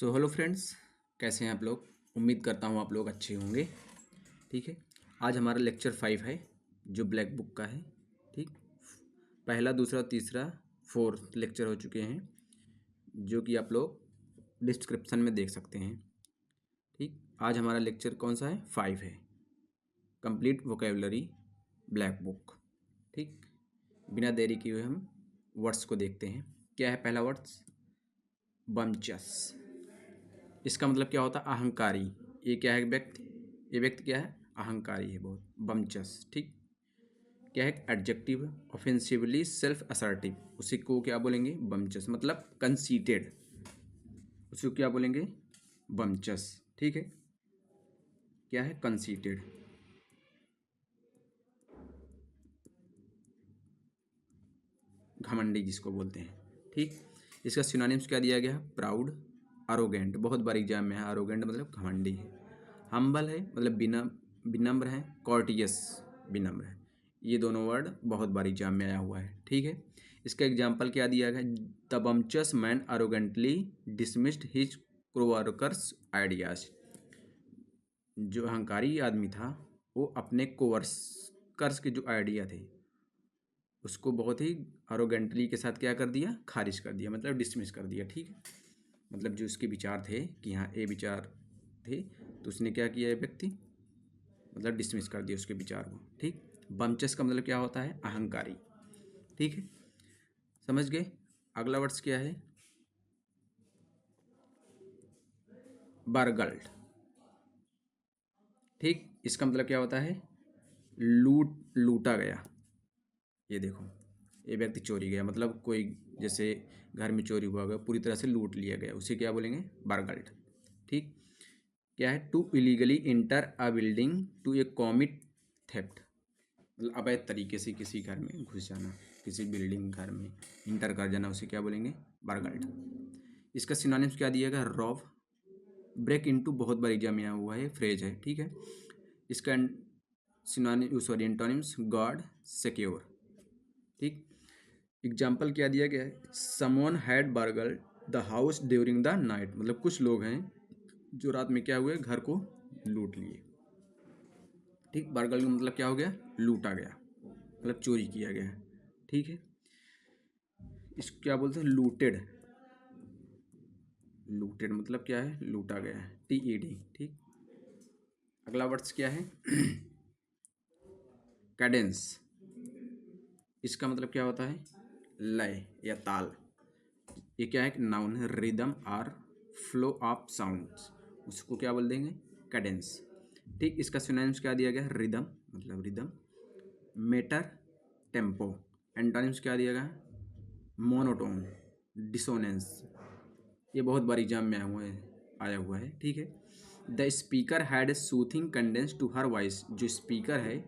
So hello friends, कैसे हैं आप लोग। उम्मीद करता हूँ आप लोग अच्छे होंगे। ठीक है, आज हमारा लेक्चर 5 है जो ब्लैक बुक का है। ठीक, पहला दूसरा तीसरा फोर्थ लेक्चर हो चुके हैं जो कि आप लोग डिस्क्रिप्शन में देख सकते हैं। ठीक, आज हमारा लेक्चर कौन सा है? 5 है, कंप्लीट वोकेबलरी ब्लैक बुक। ठीक, बिना देरी किए हुए हम वर्ड्स को देखते हैं। क्या है पहला वर्ड्स? बमचस। इसका मतलब क्या होता है? अहंकारी। ये क्या है? व्यक्ति। ये व्यक्ति क्या है? अहंकारी है बहुत, बमचस। ठीक, क्या है? Adjective, offensively self assertive. उसी को क्या बोलेंगे? बमचस। मतलब कंसीटेड, उसी को क्या बोलेंगे? बमचस। ठीक है, क्या है? कंसीटेड। घमंडी जिसको बोलते हैं। ठीक, इसका सिनोनिम्स क्या दिया गया है? Proud, arrogant. बहुत बार एग्जाम में है। अरोगेंट मतलब घमंडी है। हम्बल है मतलब विनम्र है। कॉर्टियस, विनम्र है। ये दोनों वर्ड बहुत बार एग्जाम में आया हुआ है। ठीक है, इसका एग्जाम्पल क्या दिया गया? The bumptious man arrogantly dismissed his coworkers ideas. जो अहंकारी आदमी था वो अपने कोवर्कर्स के जो आइडिया थे उसको बहुत ही अरोगेंटली के साथ क्या कर दिया? खारिज कर दिया, मतलब डिसमिस कर दिया। ठीक है, मतलब जो उसके विचार थे कि हाँ ये विचार थे, तो उसने क्या किया? ये व्यक्ति मतलब डिसमिस कर दिया उसके विचार को। ठीक, बमचस का मतलब क्या होता है? अहंकारी। ठीक है, समझ गए। अगला वर्ड्स क्या है? बरगल्ड। ठीक, इसका मतलब क्या होता है? लूटा गया। ये देखो, ये व्यक्ति चोरी गया, मतलब कोई जैसे घर में चोरी हुआ गया, पूरी तरह से लूट लिया गया, उसे क्या बोलेंगे? बरगल्ड। ठीक, क्या है? To illegally enter a building to a commit theft. मतलब अवैध तरीके से किसी घर में घुस जाना, किसी बिल्डिंग घर में इंटर कर जाना, उसे क्या बोलेंगे? बरगल्ड। इसका सिनोनिम्स क्या दिया गया? Rob, break into. बहुत बार एग्जाम में आया हुआ है, फ्रेज है। ठीक है, इसका एंटोनिम्स गॉड, सिक्योर। ठीक, एग्जाम्पल क्या दिया गया है? Someone had burgle the house during the night. मतलब कुछ लोग हैं जो रात में क्या हुए? घर को लूट लिए। ठीक, बर्गल का मतलब क्या हो गया? लूटा गया, मतलब चोरी किया गया। ठीक है, इसको क्या बोलते हैं? लूटेड। लूटेड मतलब क्या है? लूटा गया है, TED। ठीक, अगला वर्ड्स क्या है? कैडेंस। इसका मतलब क्या होता है? लय या ताल। ये क्या है? नाउन है। रिदम और फ्लो ऑफ साउंड्स, उसको क्या बोल देंगे? कैडेंस। ठीक, इसका सिनोनिम्स क्या दिया गया? रिदम मतलब रिदम, मेटर, टेम्पो। एंटोनिम्स क्या दिया गया? Monotone, dissonance. ये बहुत बार एग्जाम में आया हुआ है। ठीक है, the speaker had a soothing cadence to her voice. जो स्पीकर है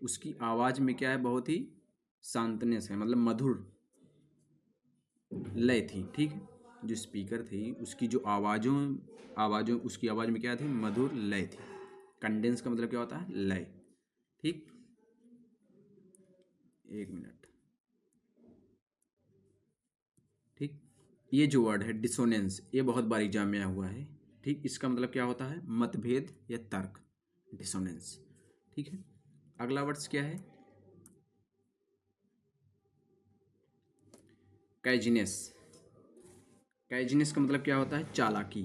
उसकी आवाज़ में क्या है? बहुत ही शांतनेस है, मतलब मधुर लय थी। ठीक है, जो स्पीकर थी उसकी जो आवाज़ों उसकी आवाज़ में क्या थी? मधुर लय थी। कंडेंस का मतलब क्या होता है? लय। ठीक, एक मिनट। ठीक, ये जो वर्ड है डिसोनेंस, ये बहुत बार एग्जाम में आया हुआ है। ठीक, इसका मतलब क्या होता है? मतभेद या तर्क, डिसोनेंस। ठीक है, अगला वर्ड्स क्या है? कैजिनेस। कैजिनेस का मतलब क्या होता है? चालाकी।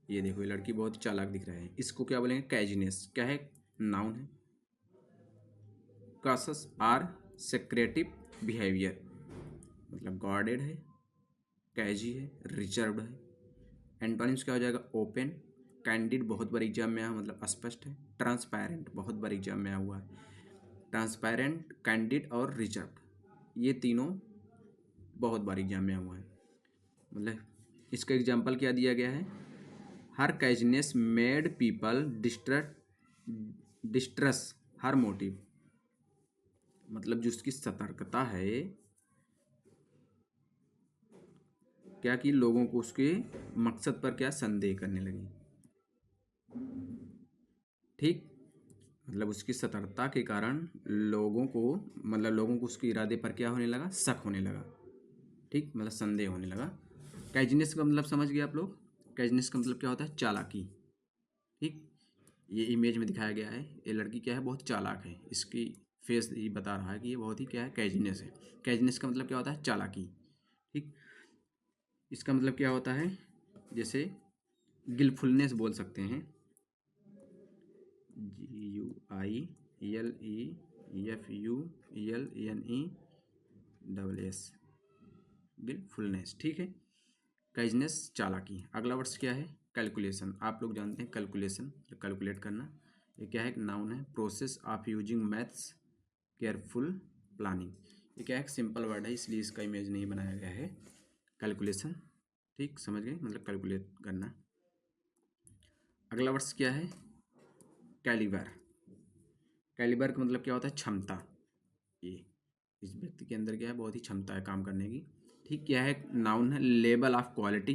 ये देखो, ये लड़की बहुत चालाक दिख रहा है, इसको क्या बोलेंगे? कैजिनेस। क्या है? नाउन है। कासस आर सेक्रेटिव बिहेवियर, मतलब गॉर्डेड है, कैजी है, रिजर्व्ड है। एंटोनिम्स क्या हो जाएगा? Open, candid. बहुत बार एग्जाम में आया, मतलब स्पष्ट है। ट्रांसपेरेंट, बहुत बार एग्जाम में आया हुआ है। ट्रांसपेरेंट, कैंडिड और रिजर्व्ड, ये तीनों बहुत बार एग्जाम में आया हुआ है। मतलब इसका एग्जाम्पल क्या दिया गया है? हर कैजनेस मेड पीपल डिस्ट्रस हर मोटिव। मतलब जो उसकी सतर्कता है क्या कि लोगों को उसके मकसद पर क्या संदेह करने लगी। ठीक, मतलब उसकी सतर्कता के कारण लोगों को उसके इरादे पर क्या होने लगा? शक होने लगा। ठीक, मतलब संदेह होने लगा। कैजिनेस का मतलब समझ गए आप लोग? कैजिनेस का मतलब क्या होता है? चालाकी। ठीक, ये इमेज में दिखाया गया है, ये लड़की क्या है, बहुत चालाक है, इसकी फेस ये बता रहा है कि ये बहुत ही क्या है, कैजिनेस है। कैजिनेस का मतलब क्या होता है? चालाकी। ठीक, इसका मतलब क्या होता है? जैसे गिलफुलनेस बोल सकते हैं, GUILFULNESS, गिलफुलनेस। ठीक है, काइजनेस चालाकी। अगला वर्ड्स क्या है? कैलकुलेशन। आप लोग जानते हैं कैलकुलेशन, कैलकुलेट करना। ये क्या है? एक नाउन है। Process of using maths careful planning. ये क्या है? एक सिंपल वर्ड है, इसलिए इसका इमेज नहीं बनाया गया है। कैलकुलेशन, ठीक, समझ गए, मतलब कैलकुलेट करना। अगला वर्ड्स क्या है? कैलिबर। कैलिबर का मतलब क्या होता है? क्षमता। ये इस व्यक्ति के अंदर क्या है? बहुत ही क्षमता है काम करने की। ठीक, क्या है? नाउन है। लेवल ऑफ क्वालिटी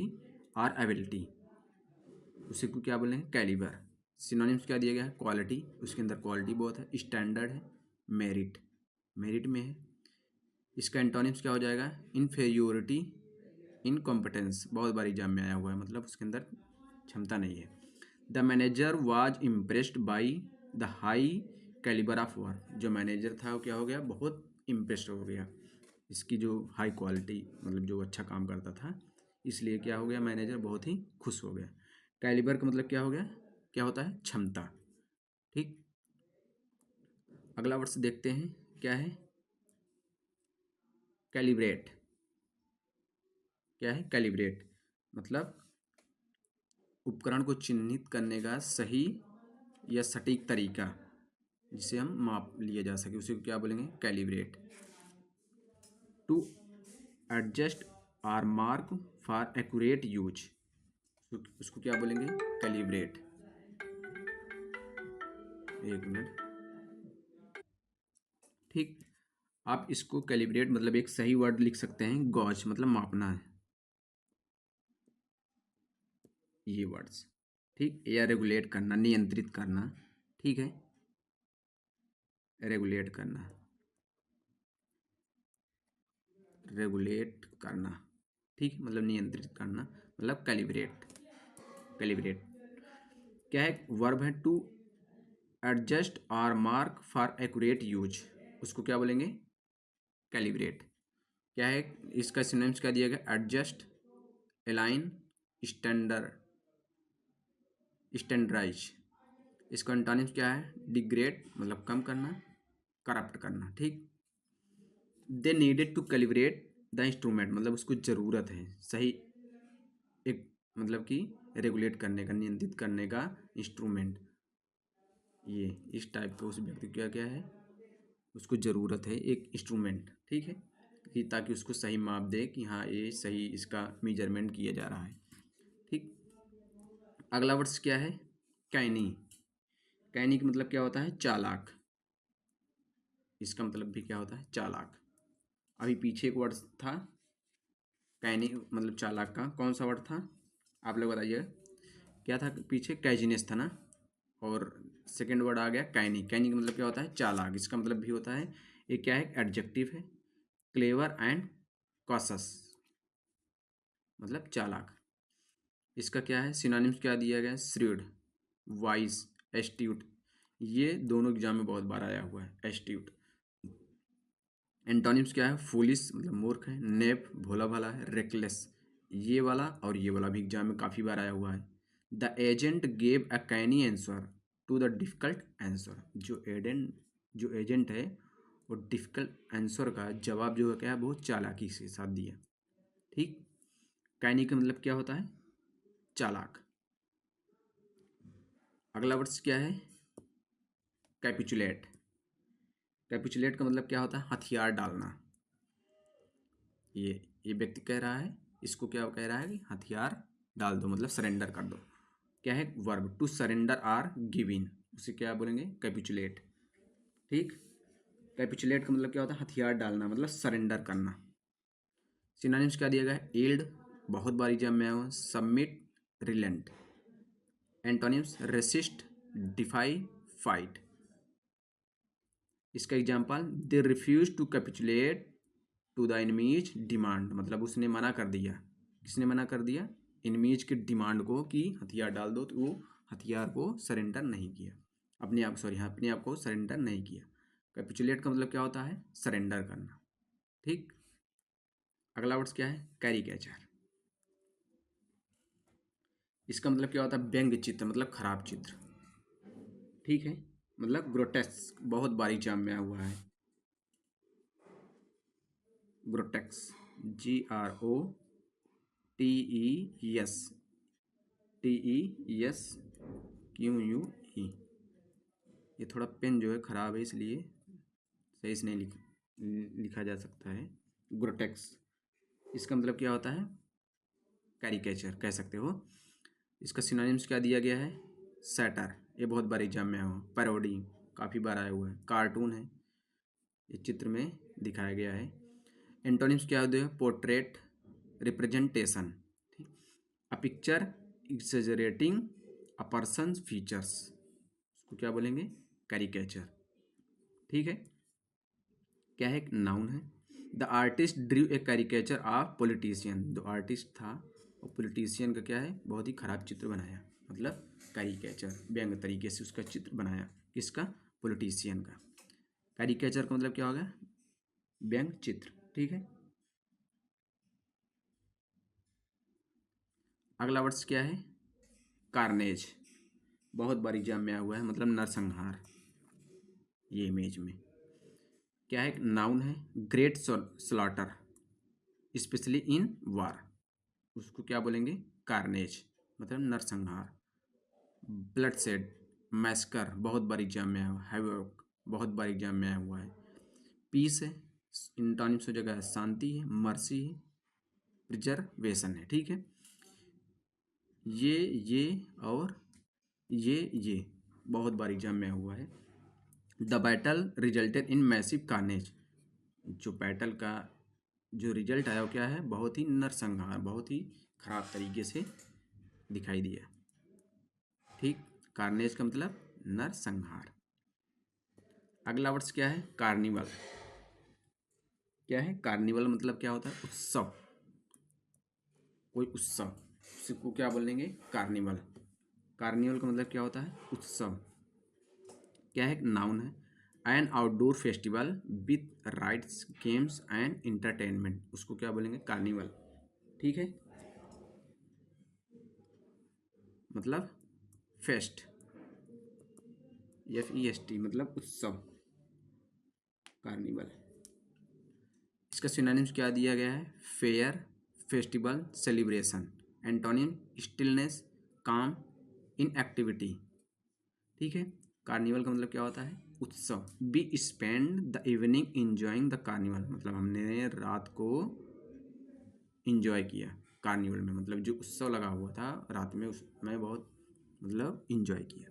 और एबिलिटी, उसी को क्या बोलेंगे? कैलिबर। सिनोनिम्स क्या दिया गया है? क्वालिटी, उसके अंदर क्वालिटी बहुत है। स्टैंडर्ड है। मेरिट, मेरिट में है। इसका एंटोनिम्स क्या हो जाएगा? इन्फेरियोरिटी, इनकॉम्पिटेंस, बहुत बार एग्जाम में आया हुआ है, मतलब उसके अंदर क्षमता नहीं है। The manager was impressed by the high calibre of work. जो मैनेजर था वो क्या हो गया? बहुत इम्प्रेस्ड हो गया इसकी जो हाई क्वालिटी, मतलब जो अच्छा काम करता था, इसलिए क्या हो गया? मैनेजर बहुत ही खुश हो गया। कैलिबर का मतलब क्या हो गया? क्या होता है? क्षमता। ठीक, अगला वर्ड देखते हैं क्या है? कैलिब्रेट। क्या है? कैलिब्रेट मतलब उपकरण को चिन्हित करने का सही या सटीक तरीका, जिसे हम माप लिया जा सके, उसे क्या बोलेंगे? Calibrate. To adjust or mark for accurate use, उसको क्या बोलेंगे? कैलिब्रेट। एक मिनट। ठीक, आप इसको कैलिब्रेट मतलब एक सही वर्ड लिख सकते हैं, गॉज मतलब मापना है, ये वर्ड्स। ठीक, या रेगुलेट करना, नियंत्रित करना। ठीक है, रेगुलेट करना, रेगुलेट करना। ठीक, मतलब नियंत्रित करना, मतलब कैलिब्रेट। कैलिब्रेट क्या है? वर्ब है। To adjust or mark for accurate use, उसको क्या बोलेंगे? कैलिब्रेट। क्या है? इसका सिनोनिम्स क्या दिया गया? Adjust, align, standard, standardise. इसका एंटोनिम्स क्या है? डिग्रेड मतलब कम करना, करप्ट करना। ठीक, they needed to calibrate the instrument, मतलब उसको ज़रूरत है सही एक, मतलब कि रेगुलेट करने का, नियंत्रित करने का इंस्ट्रूमेंट। ये इस टाइप का उस व्यक्ति को क्या क्या है? उसको ज़रूरत है एक इंस्ट्रूमेंट। ठीक है, कि ताकि उसको सही माप दे कि हाँ ये सही इसका मेजरमेंट किया जा रहा है। ठीक, अगला वर्ड्स क्या है? कैनी। कैनी का मतलब क्या होता है? चालाक। इसका मतलब भी क्या होता है? चालाक। अभी पीछे एक वर्ड था कैनी मतलब चालाक का, कौन सा वर्ड था? आप लोग बताइएगा क्या था पीछे? कैजिनेस था ना, और सेकेंड वर्ड आ गया कैनी। कैनी का मतलब क्या होता है? चालाक। इसका मतलब भी होता है, ये क्या है? एडजेक्टिव है। क्लेवर एंड कॉशस, मतलब चालाक। इसका क्या है? सिनोनिम्स क्या दिया गया? श्रीड, वाइज, एस्ट्यूट। ये दोनों एग्जाम में बहुत बार आया हुआ है, एस्ट्यूट। एंटोनिम्स क्या है? फूलिश मतलब मूर्ख है, नेप भोला भाला है, रेकलेस। ये वाला और ये वाला भी एग्जाम में काफ़ी बार आया हुआ है। The agent gave a canny answer to the difficult answer. जो एजेंट है वो डिफिकल्ट आंसर का जवाब जो है क्या है? बहुत चालाकी के साथ दिया। ठीक, कैनी का मतलब क्या होता है? चालाक। अगला वर्ड्स क्या है? कैपिचुलेट। कैपिचुलेट का मतलब क्या होता है? हथियार डालना। ये व्यक्ति कह रहा है, इसको क्या कह रहा है कि हथियार डाल दो, मतलब सरेंडर कर दो। क्या है? Verb. To surrender or give in, उसे क्या बोलेंगे? कैपिचुलेट। ठीक, कैपिचुलेट का मतलब क्या होता है? हथियार डालना, मतलब सरेंडर करना। सिनोनिम्स क्या दिया गया है? यील्ड, बहुत बार एग्जाम में आया हुआ। Submit, relent. Antonyms resist, defy, fight. इसका example, they refuse to capitulate to the enemies demand, मतलब उसने मना कर दिया किसने मना कर दिया? एनिमीज की डिमांड को कि हथियार डाल दो, तो वो हथियार को सरेंडर नहीं किया, अपने आप अपने आप को सरेंडर नहीं किया। कैपिचुलेट का मतलब क्या होता है? सरेंडर करना। ठीक, अगला वर्ड्स क्या है? कैरिकेचर। इसका मतलब क्या होता है? व्यंग्य चित्र, मतलब खराब चित्र। ठीक है, मतलब ग्रोटेस्क, बहुत बारीक जामा हुआ है। ग्रोटेक्स, GROTES, TESQUE। ये थोड़ा पेन जो है ख़राब है, इसलिए सही से नहीं लिखा जा सकता है। ग्रोटेक्स, इसका मतलब क्या होता है? कैरिकेचर कह सकते हो। इसका सिनोनिम्स क्या दिया गया है? सैटर, ये बहुत बार एग्जाम में हो। पैरोडी, काफ़ी बार आया हुआ है। कार्टून है, इस चित्र में दिखाया गया है। एंटोनिम्स क्या होते हैं? Portrait, representation. ठीक, a picture exaggerating a person features, उसको क्या बोलेंगे? कैरिकेचर। ठीक है, क्या है? एक नाउन है। The artist Drew A caricature of politician, जो आर्टिस्ट था और पॉलिटिशियन का क्या है? बहुत ही खराब चित्र बनाया, मतलब कैरिकेचर, व्यंग्य तरीके से उसका चित्र बनाया। किसका? पॉलिटिशियन का। कैरिकेचर का मतलब क्या होगा? व्यंग्य चित्र। ठीक है, अगला वर्ड्स क्या है? कार्नेज, बहुत बार एग्जाम में आया हुआ है, मतलब नरसंहार। ये इमेज में क्या है? नाउन है। ग्रेट स्लॉटर, स्पेशली इन वार, उसको क्या बोलेंगे? कार्नेज, मतलब नरसंहार। ब्लड सेड, मैस्कर, बहुत बार एग्जाम में आया हुआ है। हैवोक, बहुत बार एग्जाम में आया हुआ है। पीस है, इंटोनिम्स हो जाएगा शांति है, मर्सी है, प्रिजर्वेशन है। ठीक है, ये और ये बहुत बार एग्जाम में हुआ है। The battle resulted in massive carnage, जो बैटल का जो रिजल्ट आया वो क्या है? बहुत ही नरसंहार, बहुत ही खराब तरीके से दिखाई दिया। ठीक, कार्नेज का मतलब नरसंहार। अगला वर्ड्स क्या है? कार्निवल। क्या है? कार्निवल मतलब क्या होता है? उत्सव, कोई उत्सव, उसको क्या बोलेंगे? कार्निवल। कार्निवल का मतलब क्या होता है? उत्सव। क्या है? नाउन है। N outdoor festival with rides, games and entertainment, उसको क्या बोलेंगे? कार्निवल। ठीक है, मतलब फेस्ट, FEST, मतलब उत्सव, कार्निवल। इसका सिनोनिम्स क्या दिया गया है? Fair, festival, celebration. Antonym stillness, काम, इनएक्टिविटी। ठीक है, कार्निवल का मतलब क्या होता है? उत्सव। Be spend the evening enjoying the carnival, मतलब हमने रात को इंजॉय किया कार्निवल में, मतलब जो उत्सव लगा हुआ था रात में, उसमें बहुत मतलब इंजॉय किया।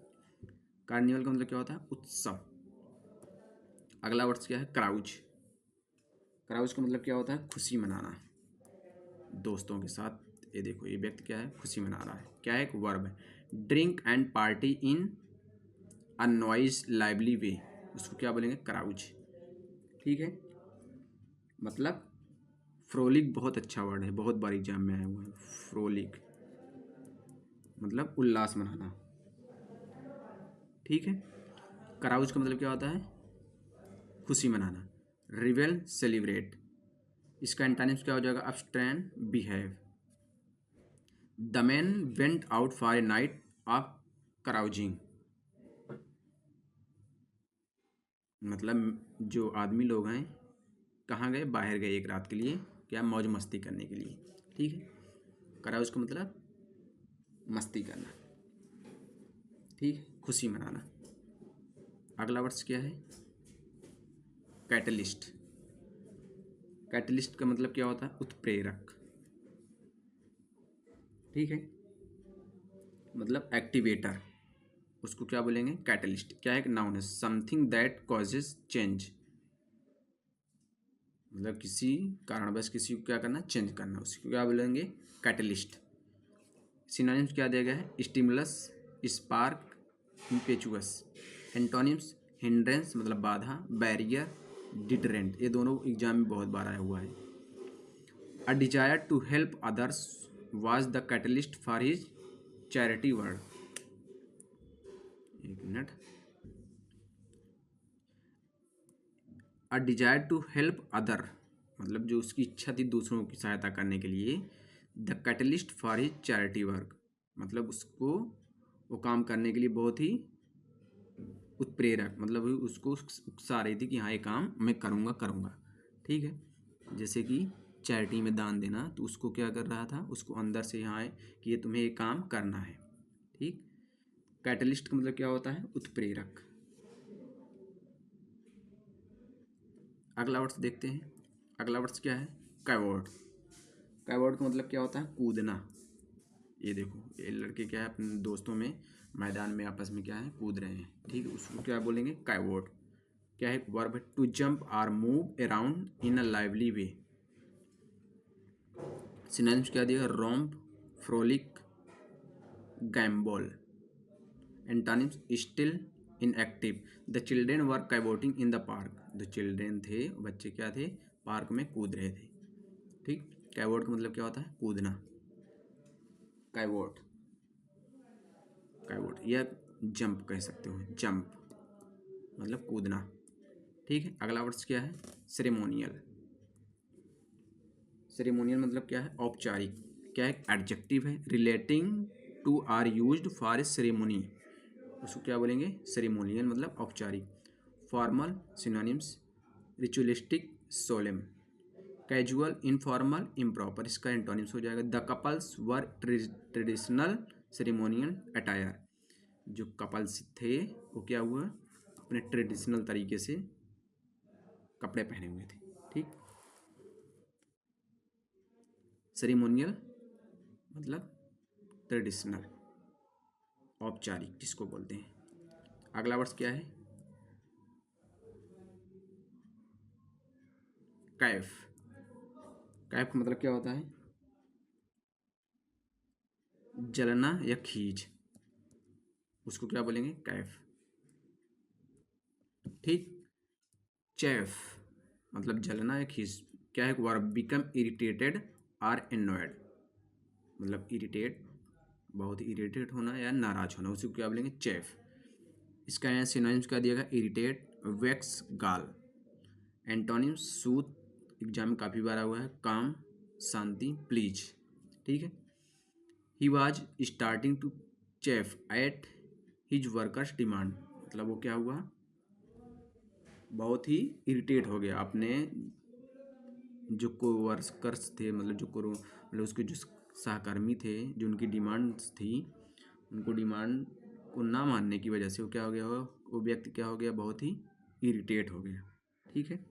कार्निवल का मतलब क्या होता है? उत्सव। अगला वर्ड क्या है? क्राउच। क्राउच का मतलब क्या होता है? खुशी मनाना, दोस्तों के साथ। ये देखो, ये व्यक्ति क्या है? खुशी मना रहा है। क्या है? एक वर्ब है। Drink and party in a noise lively way, उसको क्या बोलेंगे? क्राउच। ठीक है, मतलब फ्रोलिक, बहुत अच्छा वर्ड है, बहुत बार एग्जाम में आया हुआ है। फ्रोलिक मतलब उल्लास मनाना। ठीक है, क्राउच का मतलब क्या होता है? खुशी मनाना। रिवेल, सेलिब्रेट, इसका एंटोनिम्स क्या हो जाएगा? Abstain, behave. The man went out for a night of carousing, मतलब जो आदमी लोग हैं कहाँ गए? बाहर गए एक रात के लिए, क्या? मौज मस्ती करने के लिए। ठीक है, क्राउच का मतलब मस्ती करना। ठीक है, खुशी मनाना। अगला वर्ड्स क्या है? कैटलिस्ट। कैटलिस्ट का मतलब क्या होता है? उत्प्रेरक। ठीक है, मतलब एक्टिवेटर, उसको क्या बोलेंगे? कैटलिस्ट। क्या है? एक नाउन है। समथिंग दैट कॉजेज चेंज, मतलब किसी कारणवश किसी को क्या करना? चेंज करना, उसको क्या बोलेंगे? कैटलिस्ट। सिनोनिम्स क्या दिया गया है? Stimulus, spark, impetus. Antonyms hindrance, मतलब बाधा, बैरियर, डिटरेंट, ये दोनों एग्जाम में बहुत बार आया हुआ है। A desire to help others was the catalyst for his charity work. एक minute. A desire to help other मतलब जो उसकी इच्छा थी दूसरों की सहायता करने के लिए। The catalyst for his charity work मतलब उसको वो काम करने के लिए बहुत ही उत्प्रेरक मतलब उसको उकसा रही थी कि हाँ ये काम मैं करूँगा करूँगा। ठीक है। जैसे कि चैरिटी में दान देना तो उसको क्या कर रहा था, उसको अंदर से यहाँ है कि ये तुम्हें ये काम करना है। ठीक। कैटलिस्ट का मतलब क्या होता है, उत्प्रेरक। अगला वर्ड्स देखते हैं। अगला वर्ड्स क्या है, कैवर्ड। कैवर्ड का मतलब क्या होता है, कूदना। ये देखो ये लड़के क्या है अपने दोस्तों में मैदान में आपस में क्या है कूद रहे हैं। ठीक है, उसको क्या बोलेंगे, कैवर्ड। क्या है, वर्ब है to jump or move around in a lively way. Synonyms क्या दिया, romp, frolic, gambol. Antonyms still, inactive. The children were cavorting in the park. जो चिल्ड्रेन थे बच्चे क्या थे, पार्क में कूद रहे थे। ठीक। कैवोट का मतलब क्या होता है, कूदना। कैवोट, कैवोट या जंप कह सकते हो, जंप मतलब कूदना। ठीक है। अगला वर्ड्स क्या है, सेरेमोनियल। सेरेमोनियल मतलब क्या है, औपचारिक। क्या है, एडजेक्टिव है relating to or used for a ceremony. उसको क्या बोलेंगे, सेरेमोनियल मतलब औपचारिक। Formal synonyms, ritualistic, solemn. Casual, informal, improper. इसका एंटोनिम्स हो जाएगा the couples wore traditional ceremonial attire. जो कपल्स थे वो क्या हुआ, अपने ट्रेडिशनल तरीके से कपड़े पहने हुए थे। ठीक। सेरेमोनियल मतलब ट्रेडिशनल, औपचारिक जिसको बोलते हैं। अगला वर्ड्स क्या है, कैफ। कैफ का मतलब क्या होता है, जलना या खींच, उसको क्या बोलेंगे, कैफ। ठीक। चैफ मतलब जलना या खींच। क्या है, verb become irritated or annoyed मतलब इरिटेट, बहुत इरिटेट होना या नाराज होना, उसको क्या बोलेंगे, चैफ। इसका यहाँ सिनोनिम्स क्या दिया गया, इरिटेट, वैक्स, गाल। एंटोनिम्स सूद, एग्जाम में काफ़ी बार हुआ है, काम, शांति, प्लीज। ठीक है। He was starting to chafe at his workers demand मतलब वो क्या हुआ, बहुत ही इरिटेट हो गया अपने जो को वर्कर्स थे मतलब जो को मतलब उसके जो सहकर्मी थे जो उनकी डिमांड्स थी, उनको डिमांड को ना मानने की वजह से वो क्या हो गया, वो व्यक्ति क्या हो गया, बहुत ही इरिटेट हो गया। ठीक है।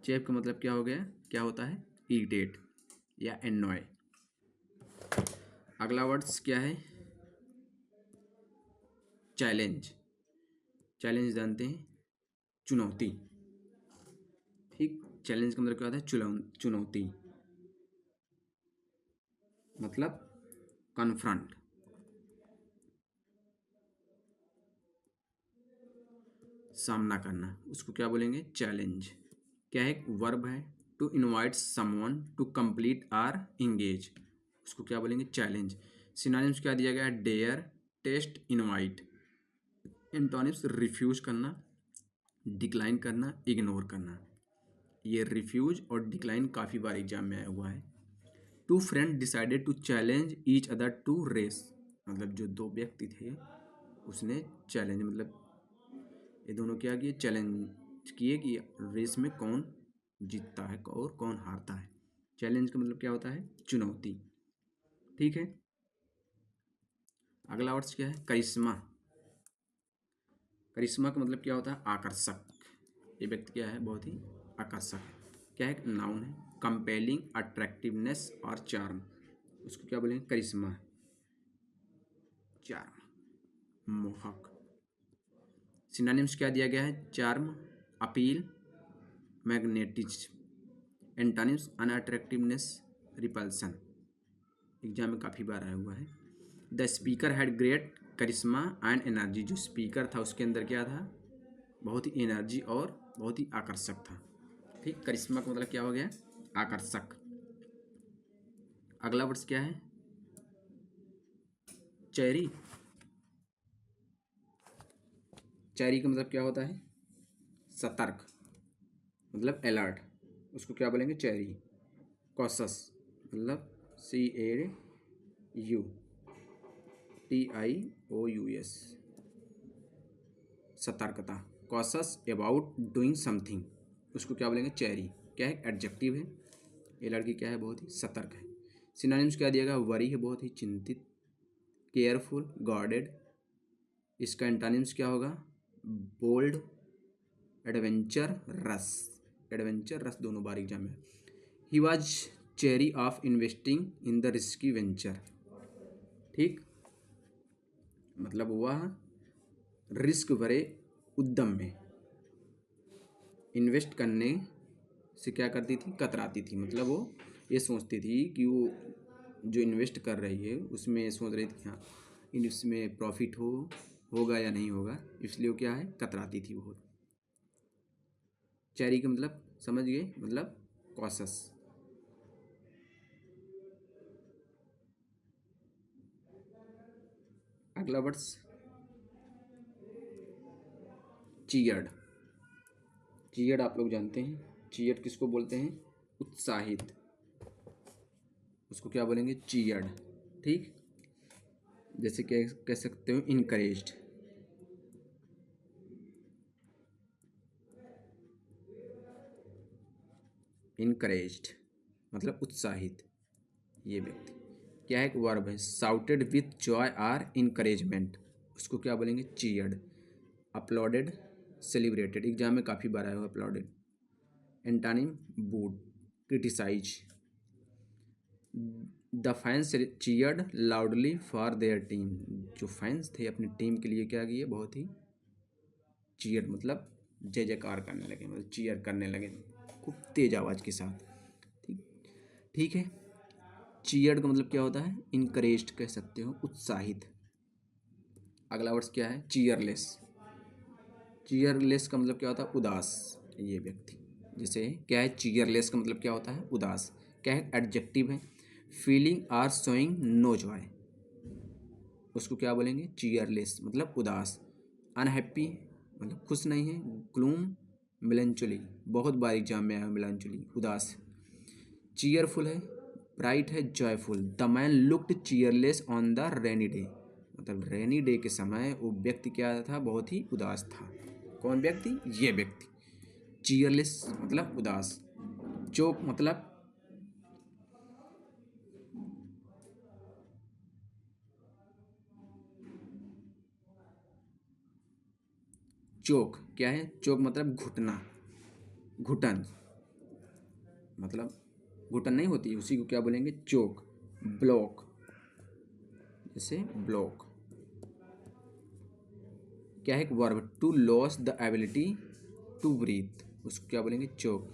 चेप का मतलब क्या हो गया, क्या होता है, इरिटेट या एनॉय। अगला वर्ड्स क्या है, चैलेंज। चैलेंज जानते हैं, चुनौती। ठीक। चैलेंज का मतलब क्या होता है, चुनौती मतलब कन्फ्रंट, सामना करना, उसको क्या बोलेंगे, चैलेंज। क्या है, वर्ब है to invite someone to complete or engage, उसको क्या बोलेंगे, चैलेंज। सिनोनिम्स क्या दिया गया है, dare, test, invite. Antonyms refuse करना, डिक्लाइन करना, इग्नोर करना। ये रिफ्यूज और डिक्लाइन काफ़ी बार एग्जाम में आया हुआ है। Two friend decided to challenge each other to race मतलब जो दो व्यक्ति थे उसने चैलेंज मतलब ये दोनों क्या किए, चैलेंज किए कि रेस में कौन जीतता है और कौन हारता है। चैलेंज का मतलब क्या होता है, चुनौती। ठीक है। अगला वर्ड्स क्या है, करिश्मा। करिश्मा का मतलब क्या होता है, आकर्षक। ये व्यक्ति क्या है, बहुत ही आकर्षक है। क्या है, नाउन है, कंपेलिंग, अट्रैक्टिवनेस और चार्म, उसको क्या बोलेंगे, करिश्मा, चार्म, मोहक। सिनोनिम्स क्या दिया गया है, charm, appeal, magnetism. Antonyms unattractiveness, repulsion. Exam में काफ़ी बार आया हुआ है। The speaker had great charisma and energy, जो स्पीकर था उसके अंदर क्या था, बहुत ही एनर्जी और बहुत ही आकर्षक था। ठीक। करिश्मा का मतलब क्या हो गया, आकर्षक। अगला वर्ड्स क्या है? चेरी। चेरी का मतलब क्या होता है? सतर्क, मतलब अलर्ट, उसको क्या बोलेंगे? चेरी। कॉशस मतलब CAUTIOUS, सतर्कता। कॉशस अबाउट डूइंग समथिंग, उसको क्या बोलेंगे? चेरी। क्या है? एडजेक्टिव है। ये लड़की क्या है? बहुत ही सतर्क है। सिनोनिम्स क्या दिया गया? वरी है, बहुत ही चिंतित, केयरफुल, गार्डेड। इसका एंटोनिम्स क्या होगा? बोल्ड, एडवेंचर रस। एडवेंचर रस दोनों बार एग्जाम में। He was cherry of investing in the risky venture. ठीक, मतलब वह रिस्क भरे उद्यम में इन्वेस्ट करने से क्या करती थी? कतराती थी। मतलब वो ये सोचती थी कि वो जो इन्वेस्ट कर रही है उसमें सोच रही थी कि हाँ इसमें प्रॉफिट होगा या नहीं होगा, इसलिए वो क्या है? कतराती थी बहुत। चेरी का मतलब समझ गए? मतलब कॉशस। अगला वर्ड्स चीयर्ड। चीयर्ड आप लोग जानते हैं, चीयर्ड किसको बोलते हैं? उत्साहित, उसको क्या बोलेंगे? चीयर्ड। ठीक, जैसे कह सकते हो इनकरेज्ड। इनकरेज्ड मतलब उत्साहित, ये व्यक्ति। क्या है? एक वर्ब है। Shouted with joy or encouragement, उसको क्या बोलेंगे? चीयर्ड। अपलॉडेड, सेलिब्रेटेड, एग्जाम में काफ़ी बार आया हुआ applauded. Antonym booed, criticize. The fans cheered loudly for their team, जो फैंस थे अपनी टीम के लिए क्या किए? बहुत ही चीयर मतलब जय जयकार करने लगे, मतलब चीयर करने लगे खूब तेज आवाज़ के साथ। ठीक, ठीक है। चीयर्ड का मतलब क्या होता है? इनकरेज्ड कह सकते हो, उत्साहित। अगला वर्ड्स क्या है? चीयरलेस। चीयरलेस का मतलब क्या होता है? उदास, ये व्यक्ति। जैसे क्या है? चीयरलेस का मतलब क्या होता है? उदास। क्या है? एडजेक्टिव है। Feeling or showing no joy, उसको क्या बोलेंगे? चीयरलेस मतलब उदास। अनहैप्पी मतलब खुश नहीं है। ग्लूम, मिलनचुली, बहुत बार एग्जाम में आया मिलनचुली, उदास। चीयरफुल है, ब्राइट है, joyful. The man looked cheerless on the rainy day, मतलब रेनी डे के समय वो व्यक्ति क्या था? बहुत ही उदास था। कौन व्यक्ति? ये व्यक्ति। चीयरलेस मतलब उदास। चोक मतलब चोक। क्या है? चोक मतलब घुटना, घुटन, मतलब घुटन नहीं होती, उसी को क्या बोलेंगे? चोक। ब्लॉक, जैसे ब्लॉक। क्या है? एक verb. To loss the ability to breathe, उसको क्या बोलेंगे? Choke.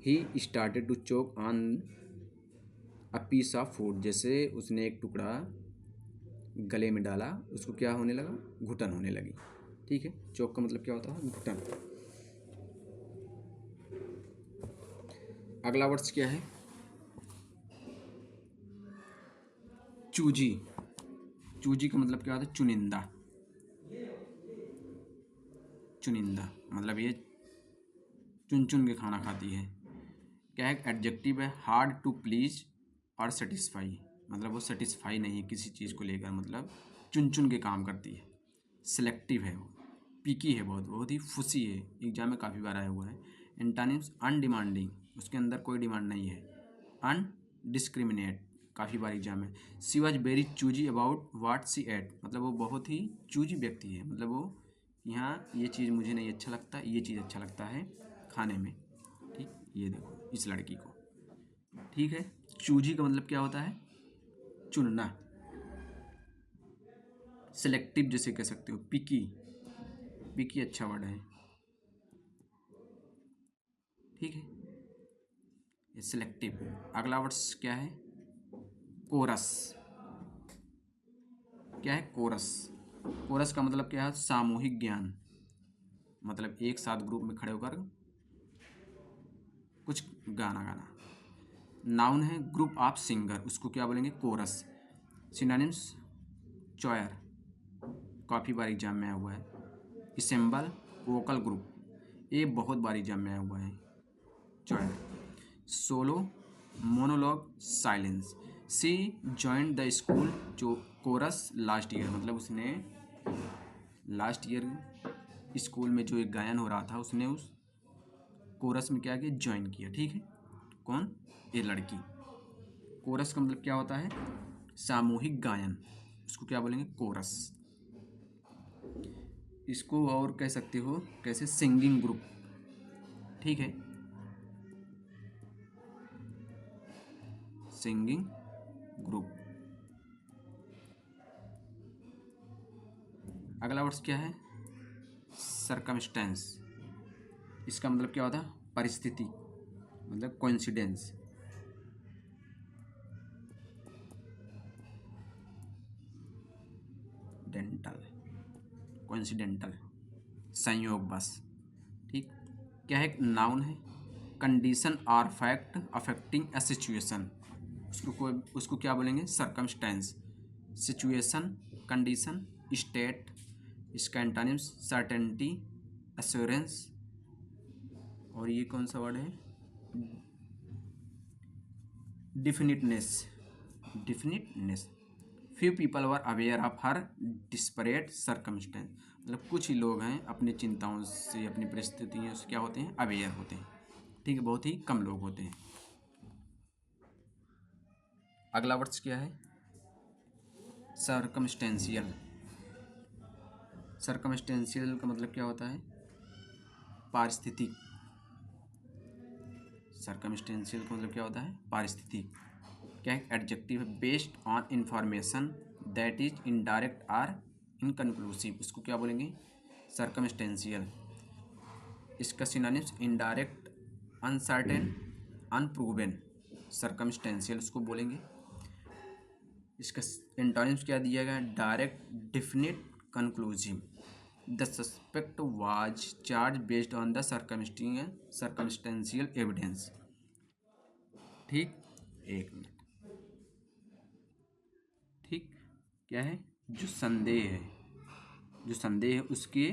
He started to choke on a piece of food, जैसे उसने एक टुकड़ा गले में डाला, उसको क्या होने लगा? घुटन होने लगी। ठीक है, चोक का मतलब क्या होता है? घुटन। अगला वर्ड्स क्या है? चूजी। चूजी का मतलब क्या होता है? चुनिंदा। चुनिंदा मतलब ये चुन चुन के खाना खाती है। क्या है? एडजेक्टिव है। हार्ड टू प्लीज और सेटिस्फाई, मतलब वो सेटिस्फाई नहीं है किसी चीज़ को लेकर, मतलब चुन चुन के काम करती है। सिलेक्टिव है वो, पिकी है, बहुत बहुत ही फुसी है, एग्जाम में काफ़ी बार आया हुआ है। एंटानिम्स अनडिमांडिंग, उसके अंदर कोई डिमांड नहीं है। अनडिस्क्रिमिनेट, काफ़ी बार एग्जाम में। She was very choosy about what she ate, मतलब वो बहुत ही चूजी व्यक्ति है, मतलब वो यहाँ ये चीज़ मुझे नहीं अच्छा लगता, ये चीज़ अच्छा लगता है खाने में। ठीक, ये देखो इस लड़की को। ठीक है, चूजी का मतलब क्या होता है? चुनना। सिलेक्टिव जैसे कह सकते हो, पिकी। पिकी अच्छा वर्ड है। ठीक है, ये सिलेक्टिव। अगला वर्ड्स क्या है? कोरस। क्या है? कोरस। कोरस का मतलब क्या है? सामूहिक ज्ञान, मतलब एक साथ ग्रुप में खड़े होकर कुछ गाना गाना। नाउन है ग्रुप ऑफ सिंगर, उसको क्या बोलेंगे? कोरस। सिनोनिम्स चॉयर, काफ़ी बार एग्जाम में आया हुआ है। इसेंबल वोकल ग्रुप, ये बहुत बार एग्जाम में आया हुआ है। Choir. Solo monologue silence. She joined the school जो कोरस लास्ट ईयर, मतलब उसने लास्ट ईयर स्कूल में जो एक गायन हो रहा था उसने उस कोरस में क्या किया? ज्वाइन किया। ठीक है, कौन? ये लड़की। कोरस का मतलब क्या होता है? सामूहिक गायन, उसको क्या बोलेंगे? कोरस। इसको और कह सकते हो कैसे? Singing group. ठीक है, सिंगिंग ग्रुप। अगला वर्ड क्या है? सरकमस्टेंस। इसका मतलब क्या होता है? परिस्थिति, मतलब कोइंसिडेंस। डेंटल, कोइंसिडेंटल, संयोग बस। ठीक, क्या है? नाउन है कंडीशन और फैक्ट अफेक्टिंग अ सिचुएशन, उसको क्या बोलेंगे? सरकमस्टेंस। Situation, condition, state. इसका एंटोनिम्स सर्टेनिटी, एश्योरेंस। और ये कौन सा वर्ड है? Definiteness, definiteness. Few people were aware of her desperate circumstances, मतलब कुछ ही लोग हैं अपनी चिंताओं से, अपनी परिस्थितियों से क्या होते हैं? अवेयर होते हैं। ठीक है, बहुत ही कम लोग होते हैं। अगला वर्ड क्या है? सर्कमस्टेंशियल। सर्कमस्टेंशियल का मतलब क्या होता है? पारिस्थितिक। सर्कमस्टेंशियल का मतलब क्या होता है? पारिस्थितिक। क्या है? एडजेक्टिव है based on information that is indirect or inconclusive, उसको क्या बोलेंगे? सर्कमस्टेंशियल। इसका synonyms indirect, uncertain, unproven. Circumstantial उसको बोलेंगे। इसका एंटोनिम्स क्या दिया गया? Direct, definite, conclusive. The suspect was charge based on the circumstantial evidence. ठीक, एक मिनट। ठीक, क्या है? जो संदेह है, जो संदेह है उसके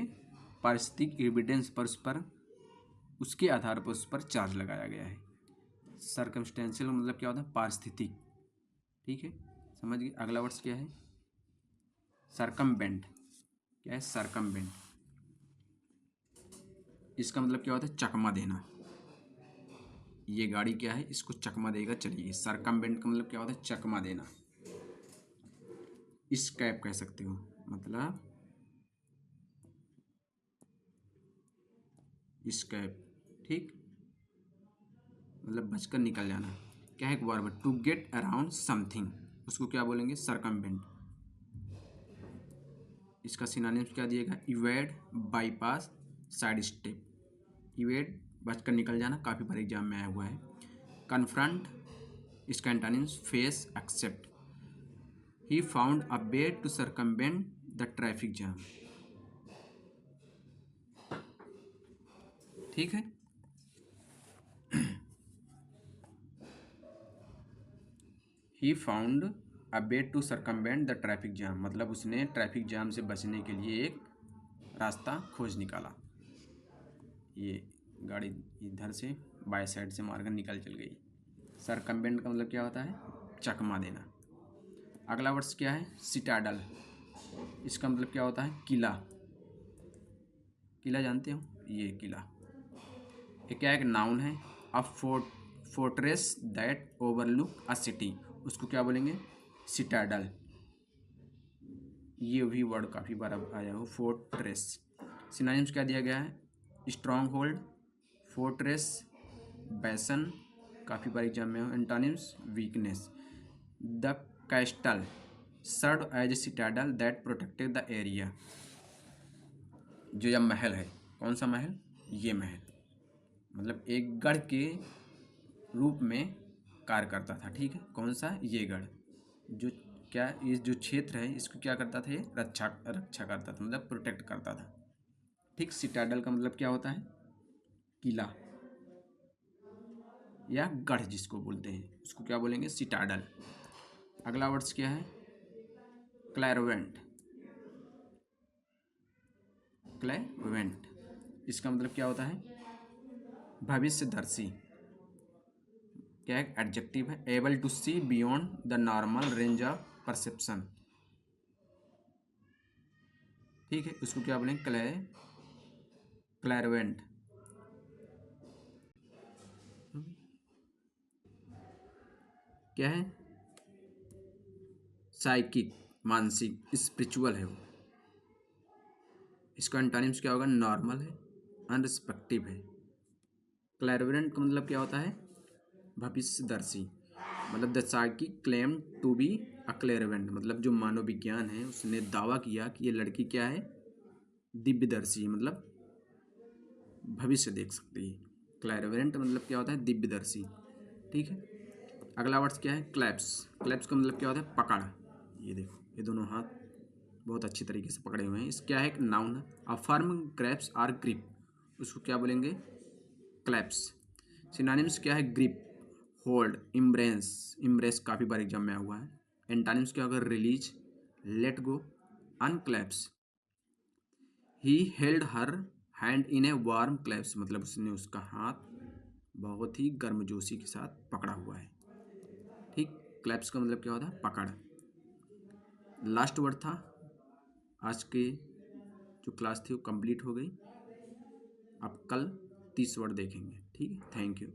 पारिस्थितिक एविडेंस पर उसके आधार पर उस पर चार्ज लगाया गया है। सर्कमस्टेंशियल मतलब क्या होता है? पारिस्थितिक। ठीक है, समझ गए। अगला वर्ड क्या है? सरकमवेंट। क्या है? सरकमवेंट। इसका मतलब क्या होता है? चकमा देना। ये गाड़ी क्या है? इसको चकमा देगा चलिए। सरकमवेंट का मतलब क्या होता है? चकमा देना। स्कैप कह सकते हो, मतलब स्कैप। ठीक, मतलब बचकर निकल जाना। क्या है? एक verb, to get around something, उसको क्या बोलेंगे? सरकमवेंट। इसका सिनोनिम्स क्या दिएगा? Evade, bypass, side step. Evade बचकर निकल जाना, काफ़ी बार एग्जाम में आया हुआ है। कन्फ्रंट, इसका antonyms face, accept. He found a way to circumvent the traffic jam. ठीक है, he found a way to circumvent the traffic jam, मतलब उसने ट्रैफिक जाम से बचने के लिए एक रास्ता खोज निकाला। ये गाड़ी इधर से बाय साइड से मारकर निकल चल गई। सरकमवेंट का मतलब क्या होता है? चकमा देना। अगला वर्ड क्या है? सिटाडल। इसका मतलब क्या होता है? किला। किला जानते हो? ये किला। ये क्या है? एक नाउन है। A fortress that overlook a city, उसको क्या बोलेंगे? सिटाडल। ये भी वर्ड काफ़ी बार अब आया हो, फोर्ट्रेस। सिनोनिम्स क्या दिया गया है? स्ट्रॉन्ग होल्ड, फोर्ट्रेस, बैसन, काफ़ी बार एग्जाम में हो। Antonyms weakness. The castle serve as a citadel that protected the area, जो यह महल है, कौन सा महल? ये महल, मतलब एक गढ़ के रूप में कार्य करता था। ठीक है, कौन सा? ये गढ़। जो क्या, ये जो क्षेत्र है इसको क्या करता था? ये रक्षा रक्षा करता था, मतलब प्रोटेक्ट करता था। ठीक, सिटाडल का मतलब क्या होता है? किला। या गढ़ जिसको बोलते हैं, उसको क्या बोलेंगे? सिटाडल। अगला वर्ड्स क्या है? क्लैरवेंट। क्लैरवेंट इसका मतलब क्या होता है? भविष्यदर्शी। क्या एक एडजेक्टिव है? Able to see beyond the normal range of perception. ठीक है, उसको क्या बोलेंगे? क्लैरवेंट। क्या है? साइकिक, मानसिक, स्पिरिचुअल है वो। इसका एंटोनिम्स क्या होगा? नॉर्मल है, अनरिस्पेक्टिव है। क्लैरवेंट का मतलब क्या होता है? भविष्यदर्शी। मतलब the psychic claim to be a clairvoyant, मतलब जो मानवविज्ञान है उसने दावा किया कि ये लड़की क्या है? दिव्यदर्शी, मतलब भविष्य देख सकती है। क्लैरवेंट मतलब क्या होता है? दिव्यदर्शी। ठीक है। अगला वर्ड क्या है? क्लैप्स। क्लैप्स का मतलब क्या होता है? पकड़। ये देखो, ये दोनों हाथ बहुत अच्छी तरीके से पकड़े हुए हैं। इस क्या है? एक नाउन है। A firm grasp or grip, उसको क्या बोलेंगे? क्लैप्स। सिनोनिम्स क्या है? Grip, hold, embrace. इम्ब्रेस काफ़ी बार एग्जाम में आया हुआ है। एंटोनिम्स क्या होगा? Release, let go, unclasp. He held her hand in a warm clasp, मतलब उसने उसका हाथ बहुत ही गर्मजोशी के साथ पकड़ा हुआ है। ठीक। क्लैप्स का मतलब क्या होता है? पकड़। लास्ट वर्ड था। आज के जो क्लास थी वो कंप्लीट हो गई। अब कल 30 वर्ड देखेंगे। ठीक है, थैंक यू।